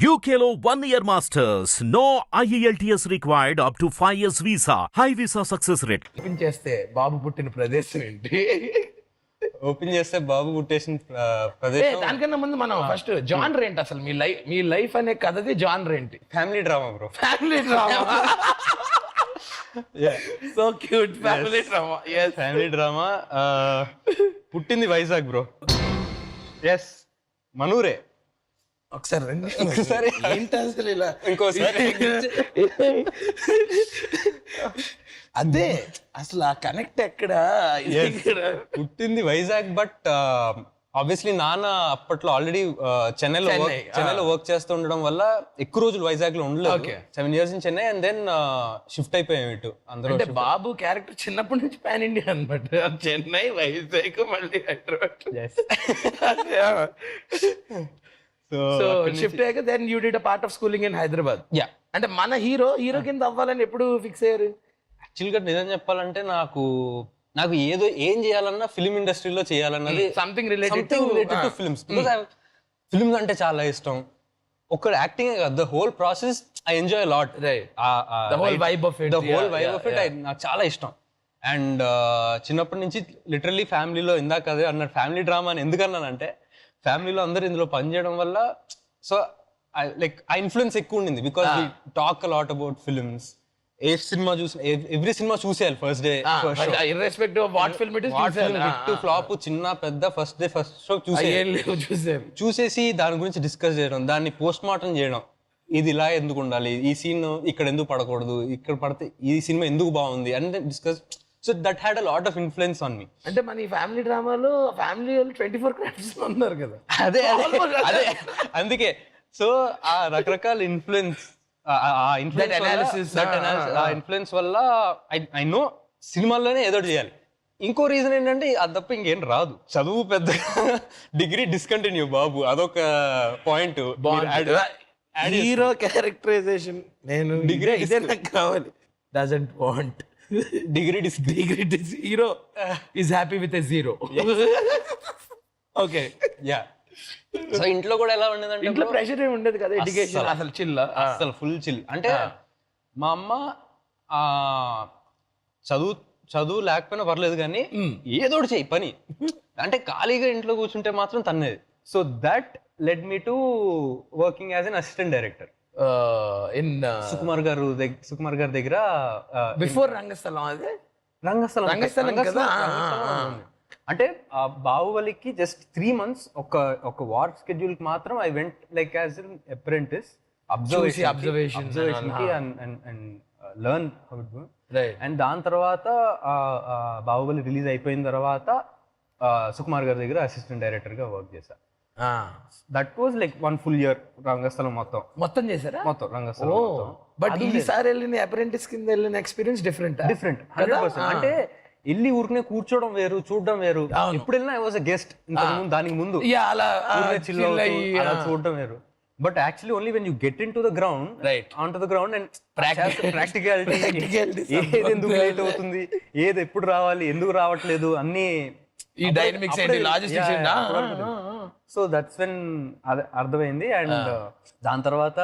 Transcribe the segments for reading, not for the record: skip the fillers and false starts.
UKLO 1 year masters. No IELTS required up to 5 years visa. High visa success rate. Open చేస్తే బాబు పుట్టిన ప్రదేశం ఏంటి? Open చేస్తే బాబు పుట్టేసిన ప్రదేశం దానికన్నా ముందు మనం ఫస్ట్ జానర్ ఏంటి అసలు? మీ లైఫ్ అనే కథది జానర్ ఏంటి? Family drama bro. Family drama. So cute. Family drama. yes family drama. పుట్టింది వైజాగ్ బ్రో. ఎస్, మనూరే. ఒకసారి రండి. ఒకసారి ఏంటి అసలు ఇలా? ఇంకోసారి అదే అసలు ఆ కనెక్ట్ ఎక్కడ? పుట్టింది వైజాగ్, బట్ ఆబ్వియస్లీ నాన్న అప్పట్లో ఆల్రెడీ చెన్నైలో వర్క్ చేస్తూ ఉండడం వల్ల ఎక్కువ రోజులు వైజాగ్ లో ఉండలేదు. 7 years in Chennai, and then shift అయిపోయాం ఇటు అందరూ. అంటే బాబు క్యారెక్టర్ చిన్నప్పటి నుంచి పాన్ ఇండియా అనమాట. చెన్నై, వైజాగ్, మళ్ళీ హైదరాబాద్. సో షిఫ్ట్ అయ్యాక then you did a part of schooling in Hyderabad. Yeah, అంటే మన హీరో కింద అవ్వాలని ఎప్పుడు ఫిక్స్ అయ్యారు? యాక్చువల్గా నిజం చెప్పాలంటే నాకు ఏదో ఏం చేయాలన్నా ఫిల్మ్ ఇండస్ట్రీలో చేయాలన్నది something related to films. Films అంటే చాలా ఇష్టం. ఒక యాక్టింగ్ కాదు, the whole process I enjoy lot. The whole vibe of it నాకు చాలా ఇష్టం. అండ్ చిన్నప్పటి నుంచి లిటరల్లీ ఫ్యామిలీలో ఇందాక అదే అన్నారు, ఫ్యామిలీ డ్రామా అని ఎందుకన్నానంటే ఫ్యామిలీలో అందరూ ఇందులో పనిచేయడం వల్ల సో లైక్ ఆ ఇన్ఫ్లుయెన్స్ ఎక్కువ ఉండింది. Because we talk lot about films. ఏ సినిమా చూసి ఎవ్రీ సినిమా చూసేయాలి first day, irrespective of what film it is. Hit flop చిన్న పెద్ద ఫస్ట్ డే ఫస్ట్ షో చూసేసి దాని గురించి డిస్కస్ చేయడం, దాన్ని పోస్ట్ మార్టం చేయడం. ఇది ఇలా ఎందుకు ఉండాలి, ఈ సీన్ ఇక్కడ ఎందుకు పడకూడదు, ఇక్కడ పడితే ఈ సినిమా ఎందుకు బాగుంది అంటే discuss. So that had a lot of influence on me. అంటే మన ఈ ఫ్యామిలీ డ్రామాలో ఫ్యామిలీ వాళ్ళు 24 క్రాఫ్ట్స్ ఉన్నారు కదా. అదే అందుకే సో ఆ రకరకాల ఇన్ఫ్లుయెన్స్, ఇన్ఫ్లుయెన్స్ వల్ల ఐ నో సినిమాల్లోనే ఏదో చేయాలి. ఇంకో రీజన్ ఏంటంటే అది తప్ప ఇంకేం రాదు. చదువు పెద్ద డిగ్రీ డిస్కంటిన్యూ బాబు, అదొక పాయింట్. హీరో క్యారెక్టరైజేషన్ నేను డిగ్రీ ఇదే నాకు కావాలి. Doesn't want degree hero is happy with a zero. Okay, yeah. So ఇంట్లో కూడా ఎలా ఉండేదంటే ఇంట్లో ప్రెషర్ ఏమి ఉండదు కదా, ఎడ్యుకేషన్ అసలు చిల్, అసలు ఫుల్ చిల్. అంటే మా అమ్మ చదువు లేకపోయినా పర్లేదు కానీ ఏదో ఒకటి చెయ్యి పని అంటే ఖాళీగా ఇంట్లో కూర్చుంటే మాత్రం తన్నేది. So that led me to working as an assistant director in Sukumar గారి దగ్గర. బిఫోర్ రంగస్థలం. అదే రంగస్థలం కదా. అంటే బాహుబలికి జస్ట్ 3 months ఒక వార్ స్కెడ్యూల్ కి మాత్రం I went like as an apprentice, observation కి and learn how to do. And దాని తర్వాత బాహుబలి రిలీజ్ అయిపోయిన తర్వాత సుకుమార్ గారి దగ్గర అసిస్టెంట్ డైరెక్టర్ గా వర్క్ చేశా. That was like 1 full year Rangasthalam మొత్తం చేశారా? మొత్తం రంగస్థలం. బట్ ఈసారి వెళ్ళిన అప్రెంటిస్ కింద వెళ్ళిన ఎక్స్పీరియన్స్ డిఫరెంట్ 100%. అంటే వెళ్ళి ఊరికనే కూర్చోవడం వేరు, చూడడం వేరు. ఎప్పుడు వెళ్ళినా ఐ వాజ్ అ గెస్ట్. దానికి ముందు అలా చూడడం వేరు. But actually only when you get in to the ground, on to the ground and practicality, ఏది ఎందుకు లేట్ అవుతుంది, ఏది ఎప్పుడు రావాలి, ఎందుకు రావట్లేదు అన్ని ఈ డైనమిక్స్ ఏంటి, లాజిస్టిక్స్ ఏంటి. సో దట్స్ వెన్ అర్థమైంది. అండ్ దాని తర్వాత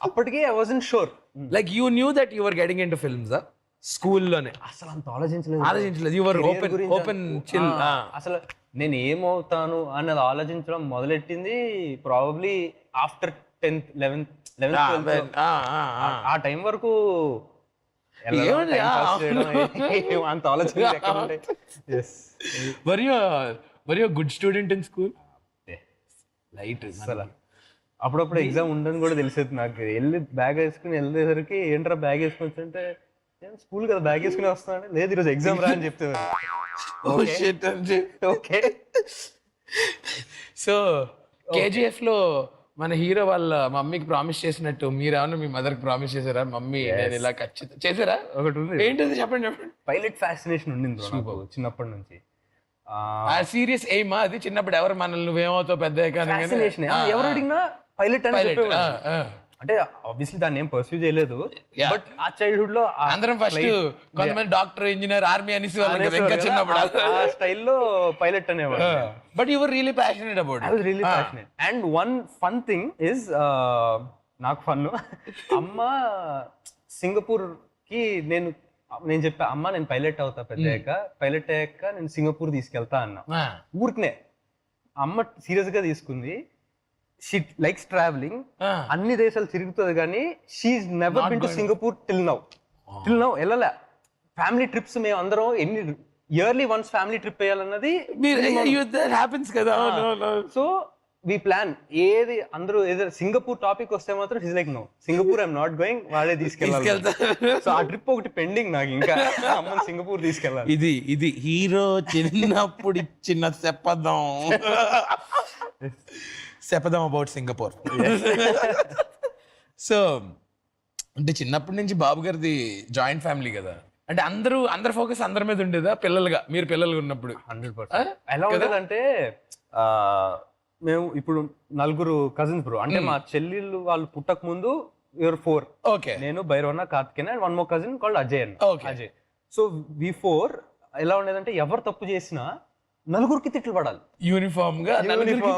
అప్పటికే I wasn't sure. Like you knew that you were getting into films స్కూల్లోనే? అసలు అంత ఆలోచించలేదు. You were open chill. అసలు నేను ఏమవుతాను అన్నది ఆలోచించడం మొదలెట్టింది probably after 10th 11th 12th. ఆ టైం వరకు అంత ఆలోచన. Were you good student in school? Light అసలు అప్పుడప్పుడు ఎగ్జామ్ ఉండని కూడా తెలిసేది నాకు. వెళ్ళి బ్యాగ్ వేసుకుని వెళ్ళేసరికి ఏంట్రా బ్యాగ్ వేసుకుని అంటే స్కూల్ కదా బ్యాగ్ వేసుకుని వస్తాను, లేదు ఈరోజు ఎగ్జామ్ రా అని చెప్తే. ఓకే. సో కేజీఎఫ్ లో మన హీరో వాళ్ళ మమ్మీకి ప్రామిస్ చేసినట్టు మీరేమన్నా మీ మదర్ కి ప్రామిస్ చేశారా? మమ్మీ నేను ఇలా ఖచ్చితంగా చేశారా? ఒకటి ఉంది. ఏంటది చెప్పండి. పైలట్ ఫ్యాసినేషన్ ఉండింది చిన్నప్పటి నుంచి. సీరియస్ ఎయిమా అది? చిన్నప్పుడు ఎవరు మనల్ని నువ్వేమవుతావు పెద్ద ఎవరు అడిగినా పైలట్ అని. అంటే ఆబ్వియస్లీ దాన్ని ఏం పర్సూ చేయలేదు, Yeah. బట్ ఆ చైల్డ్హుడ్ లో అందరం ఫస్ట్ కొంతమంది డాక్టర్, ఇంజనీర్, ఆర్మీ అనేసి వాళ్ళకి కదా ఇంకా చిన్నప్పుడు. ఆ స్టైల్లో పైలట్ అనేవాడు. But your really passionate about I was really passionate. And one fun thing is, నాకు ఫన్ అమ్మ సింగపూర్ కి నేను చెప్పా, అమ్మ నేను పైలట్ అవుతా పెద్దయ్యాక, పైలట్ అయ్యాక నేను సింగపూర్ తీసుకెళ్తా అన్నా. ఊరికనే అమ్మ సీరియస్ గా తీసుకుంది. షీ లైక్స్ ట్రావెలింగ్, అన్ని దేశాలు తిరుగుతుంది కానీ she never been to Singapore till now వెళ్ళలే. ఫ్యామిలీ ట్రిప్స్ మేము అందరం ఎన్ని ఇయర్లీ వన్స్ ఫ్యామిలీ ట్రిప్ వేయాలన్నది హ్యాపెన్స్ కదా. సో వి ప్లాన్ ఏది అందరూ ఏదో సింగపూర్ టాపిక్ వస్తే మాత్రం she's like no Singapore I'm not going, వాళ్ళే తీసుకెళ్ళాలి. సో ఆ ట్రిప్ ఒకటి పెండింగ్ నాకు, ఇంకా అమ్మని సింగపూర్ తీసుకెళ్ళాలి. ఇది హీరో చిన్నప్పుడు ఇచ్చిన చెప్పదాం అబౌట్ సింగపూర్. సో అంటే చిన్నప్పటి నుంచి బాబు గారిది జాయింట్ ఫ్యామిలీ కదా, అంటే అందరు ఫోకస్ అందరి మీద ఉండేదా పిల్లలుగా, మీరు పిల్లలుగా ఉన్నప్పుడు? 100%. ఎలా ఉండేదంటే మేము ఇప్పుడు నలుగురు కజిన్స్ బ్రో, అంటే మా చెల్లెళ్ళు వాళ్ళు పుట్టక ముందు 4. ఓకే. నేను, Bhairavanna, Karthikeyan and one more cousin called Ajay అన్న. అజయ్. సో వి 4 ఎలా ఉండేదంటే ఎవరు తప్పు చేసినా నలుగురికి తిట్లు పడాలి. యూనిఫామ్ గా నలుగురికి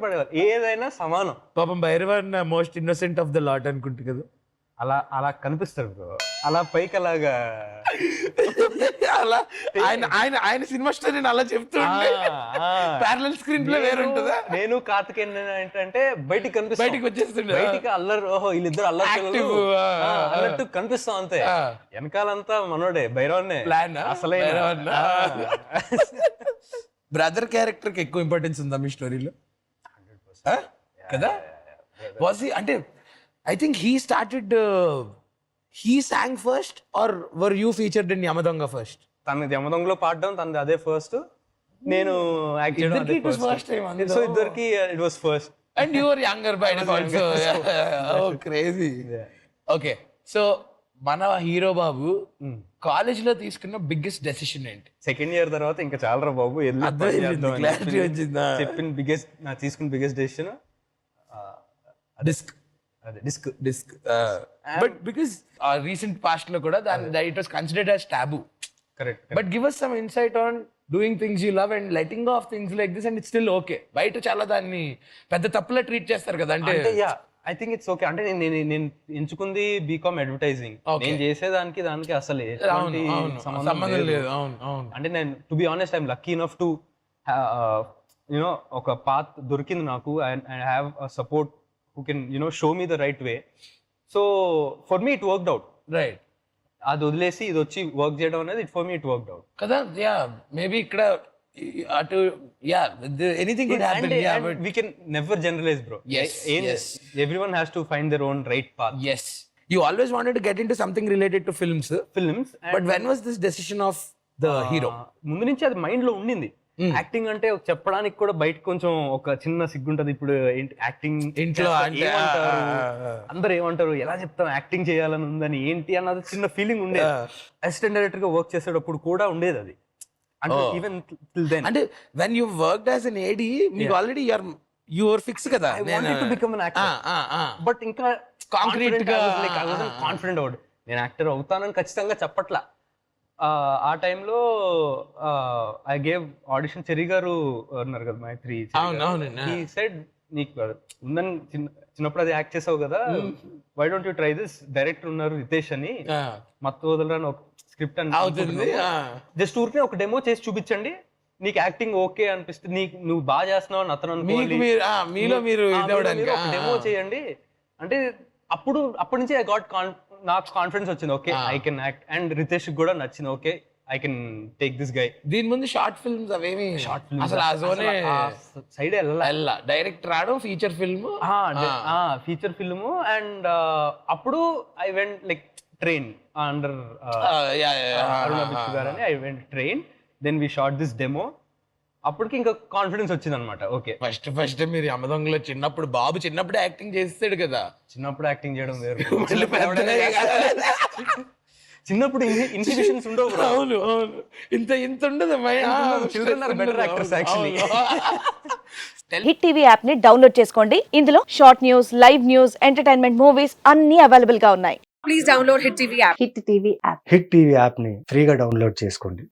పడేవారు, ఏదైనా సమానం. పాపం Bhairavan most innocent of the lot అనుకుంటు కదా. అలా కనిపిస్తారు బ్రో, అలా పైకి అలాగా అలా ఆయన సినిమా స్టోరీ అలా చెప్తూ ప్యారలల్ స్క్రీన్ ప్లే వేరే ఉంటుందా? నేను కార్తికేయన్ ఏంటంటే బయటికి కనిపిస్తా, బయటికి వచ్చేస్తుండే, బయటికి అల్లరి, ఓహో వీళ్ళిద్దరు అల్లరి అన్నట్టు కనిపిస్తాం అంతే. వెనకాలంతా మనోడే, భైరవన్నే ప్లాన్. అసలే బ్రదర్ క్యారెక్టర్ కి ఎక్కువ ఇంపార్టెన్స్ ఉందా మీ స్టోరీలో? కదా. అంటే I think he sang first, or were you featured in Yamadonga first? తనది యమదొంగలో పాడడం, తనది అదే ఫస్ట్, నేను యాక్ట్ చేయడం అదే ఫస్ట్. సో ఇద్దరికి it was first. And you were younger by default, so oh crazy. Okay, so మన హీరో బాబు కాలేజ్ లో తీసుకున్న బిగ్గెస్ట్ డెసిషన్ ఏంటి? సెకండ్ ఇయర్ తర్వాత ఇంకా చాలా రా బాబు క్లారిటీ వచ్చిందా? చెప్పిన తీసుకున్న బిగ్గెస్ట్ డెసిషన్ డిస్క్. బట్ బికాస్ రీసెంట్ పాస్ట్ లో కూడా it was considered as taboo. Correct. But give us some insight on doing things you love and letting go of things like this, and it's still okay. బయట చాలా దాన్ని పెద్ద తప్పులా treat చేస్తారు కదా. అంటే I think it's okay. అంటే నేను ఎంచుకుంది బీకామ్ అడ్వర్టైజింగ్, నేను చేసేదానికి అసలు సంబంధం లేదు. అంటే నేను to be honest I'm lucky enough to you know ఒక పాత్ దొరికింది నాకు, and I have a support who can show me the right way. So for me it worked out. Right. అది వదిలేసి ఇది వచ్చి వర్క్ చేయడం అనేది for me it worked out కదా. మేబీ ఇక్కడ అటు anything could happen. But we can never generalize bro. Yes. Everyone has to find their own right path. Yes. You always wanted to get into something related to films. But when was this decision of the hero? ముందు నుంచి అది mind లో ఉండింది. Acting అంటే చెప్పడానికి కూడా బయట కొంచెం ఒక చిన్న సిగ్గుంటది. ఇప్పుడు యాక్టింగ్ ఇంట్లో అందరు ఏమంటారు, ఎలా చెప్తాం యాక్టింగ్ చేయాలని ఉందని, ఏంటి అన్నది చిన్న ఫీలింగ్ ఉండేది. అసిస్టెంట్ డైరెక్టర్ గా వర్క్ చేసేటప్పుడు కూడా ఉండేది అది. అంటే ఈవెన్ టిల్ దెన్, అంటే when you worked as an AD, మీకు ఆల్రెడీ you were fixed కదా. I wanted to become an actor. But ఇంకా కాంక్రీట్ గా కాన్ఫిడెంట్ అవుట్ నేను యాక్టర్ అవుతానని ఖచ్చితంగా చెప్పట్లా. ఆ టైంలో ఐ గేవ్ ఆడిషన్. చెరి గారు ఉన్నారు కదా, మైత్రి, హి సెడ్ నీకు ఉందని చిన్నప్పుడు అది యాక్ట్ చేసావు కదా, why don't you try this, director ఉన్నారు రితేష్ అని, మత్తు వదలరాని ఒక స్క్రిప్ట్ అని, జస్ట్ ఊరికే ఒక డెమో చేసి చూపించండి, నీకు యాక్టింగ్ ఓకే అనిపిస్తే, నువ్వు బాగా చేస్తున్నావు అని అతను అనుకోవాలి, డెమో చేయండి అంటే. అప్పటి నుంచి ఐ గాట్ నాకు కాన్ఫిడెన్స్ వచ్చింది. Okay I can act, and Ritesh కూడా నచ్చింది. Okay I can take this guy. దీని ముందు షార్ట్ ఫిల్మ్స్ అవేమి అసలు ఆ జోనే సైడ్ డైరెక్ట్ రావడం, ఫీచర్ ఫిల్మ్ అండ్ అప్పుడు I went like train under Aruna Bicchu garu అని. I went train, then we shot this demo. అప్పటికి ఇంకా కాన్ఫిడెన్స్ వచ్చింది అనమాట. ఓకే ఫస్ట్ మీరు యమదొంగలో చిన్నప్పుడు, బాబు చిన్నప్పుడు యాక్టింగ్ చేస్తాడు కదా. చిన్నప్పుడు యాక్టింగ్ చేయడం వేరు, చిన్నప్పుడు ఇన్హిబిషన్స్ ఉండవు bro. అవును అవును ఇంత ఉండదు Children are better actors actually. Hit TV app ని డౌన్లోడ్ చేసుకోండి. ఇందులో short news, live news, entertainment movies అన్ని అవైలబుల్ గా ఉన్నాయి. హిట్ టీవీ యాప్ని ఫ్రీగా డౌన్లోడ్ చేసుకోండి.